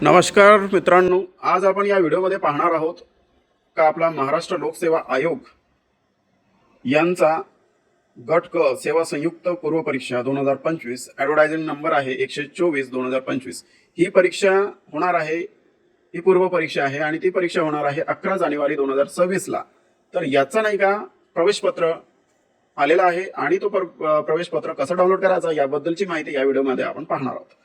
नमस्कार मित्रांनो, आज आपण या व्हिडिओमध्ये पाहणार आहोत का आपला महाराष्ट्र लोकसेवा आयोग यांचा गट क सेवा संयुक्त पूर्व परीक्षा 2025 ॲडव्हर्टायझिंग नंबर आहे 124/2025। ही परीक्षा होणार आहे, ही पूर्व परीक्षा आहे आणि ती परीक्षा होणार आहे 11 जानेवारी 2026 ला। तर याचा नाही का प्रवेशपत्र आलेला आहे आणि तो प्रवेशपत्र कसं डाउनलोड करायचं याबद्दलची माहिती या व्हिडिओमध्ये आपण पाहणार आहोत।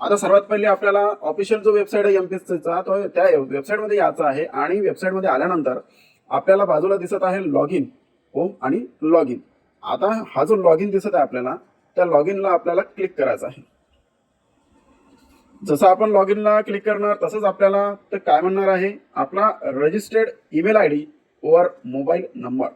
आता सर्वात पहिले आपल्याला ऑफिशियल जो वेबसाईट आहे एमपीएससीचा तो त्या वेबसाईटमध्ये यायचं आहे आणि वेबसाईटमध्ये आल्यानंतर आपल्याला बाजूला दिसत आहे लॉग इन, होम आणि लॉग इन। आता हा जो लॉग इन दिसत आहे आपल्याला, त्या लॉग इनला आपल्याला क्लिक करायचं आहे। जसं आपण लॉग इनला क्लिक करणार तसंच आपल्याला ते काय म्हणणार आहे, आपला registered email ID or mobile number.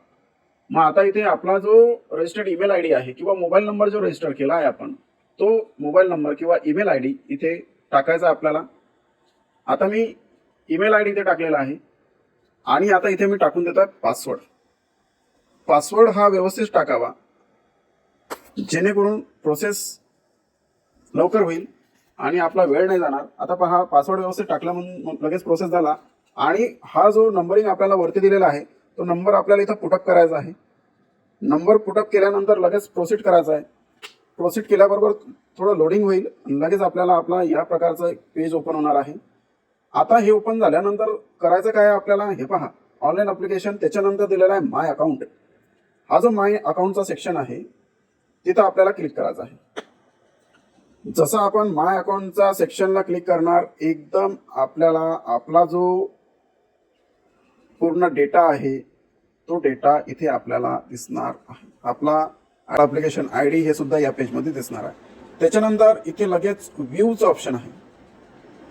मग आता इथे आपला जो रजिस्टर्ड ईमेल आयडी आहे किंवा मोबाईल नंबर जो रजिस्टर केला आहे आपण, तो मोबाईल नंबर किंवा ईमेल आयडी इथे टाकायचा आपल्याला। आता मी ईमेल आयडी इथे टाकलेला आहे आणि आता इथे मी टाकून देतो पासवर्ड। पासवर्ड हा व्यवस्थित टाकावा जेणेकरून प्रोसेस लवकर होईल आणि आपला वेळ नाही जाणार। आता पहा, पासवर्ड व्यवस्थित टाकला म्हणून लगेच प्रोसेस झाला आणि हा जो नंबरिंग आपल्याला वरती दिलेला आहे तो नंबर आपल्याला इथं पुटअप करायचा आहे। नंबर पुटअप केल्यानंतर लगेच प्रोसीड करायचा आहे। प्रोसीड केल्याबरोबर थोडं लोडिंग होईल, लगेच आपल्याला आपला या प्रकारचं एक पेज ओपन होणार आहे। आता हे ओपन झाल्यानंतर करायचं काय आपल्याला, हे पहा ऑनलाईन ॲप्लिकेशन, त्याच्यानंतर दिलेला आहे माय अकाउंट। हा जो माय अकाउंटचा सेक्शन आहे तिथं आपल्याला क्लिक करायचं आहे। जसं आपण माय अकाउंटचा सेक्शनला क्लिक करणार, एकदम आपल्याला आपला जो पूर्ण डेटा आहे तो डेटा इथे आपल्याला दिसणार आहे। आपला ॲप्लिकेशन आयडी हे सुद्धा या पेजमध्ये दिसणार आहे। त्याच्यानंतर इथे लगेच व्ह्यूचं ऑप्शन आहे,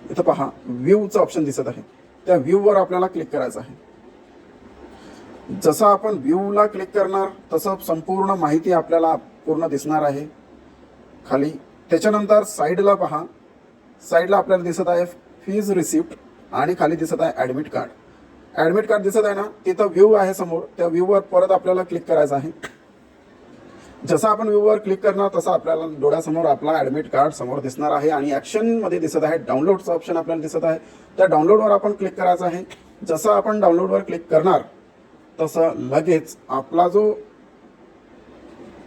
इथं पहा व्ह्यूचं ऑप्शन दिसत आहे, त्या व्ह्यूवर आपल्याला क्लिक करायचं आहे। जसं आपण व्ह्यूला क्लिक करणार तसं संपूर्ण माहिती आपल्याला पूर्ण दिसणार आहे खाली। त्याच्यानंतर साईडला पहा, साईडला आपल्याला दिसत आहे फीज रिसिप्ट आणि खाली दिसत आहे ॲडमिट कार्ड। ॲडमिट कार्ड दिसत आहे ना, तिथं व्ह्यू आहे समोर, त्या व्ह्यूवर परत आपल्याला क्लिक करायचं आहे। जसं आपण व्ह्यूवर क्लिक करणार तसं आपल्याला डोळ्यासमोर आपला ॲडमिट कार्ड समोर दिसणार आहे आणि ॲक्शनमध्ये दिसत आहे डाउनलोडचं ऑप्शन आपल्याला दिसत आहे, त्या डाउनलोडवर आपण क्लिक करायचं आहे। जसं आपण डाउनलोडवर क्लिक करणार तसं लगेच आपला जो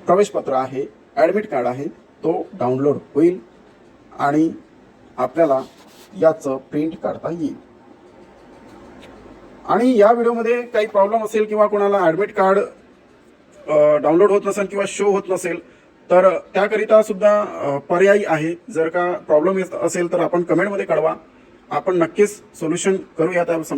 प्रवेशपत्र आहे, ॲडमिट कार्ड आहे, तो डाउनलोड होईल आणि आपल्याला याचं प्रिंट काढता येईल। आणि या व्हिडिओमध्ये काही प्रॉब्लेम असेल किंवा कोणाला ॲडमिट कार्ड डाउनलोड होत नसेल किंवा शो होत नसेल तर त्याकरिता सुद्धा पर्याय आहे। जर का प्रॉब्लेम येत असेल तर आपण कमेंटमध्ये कळवा, आपण नक्कीच सोल्युशन करूया त्या समस्या।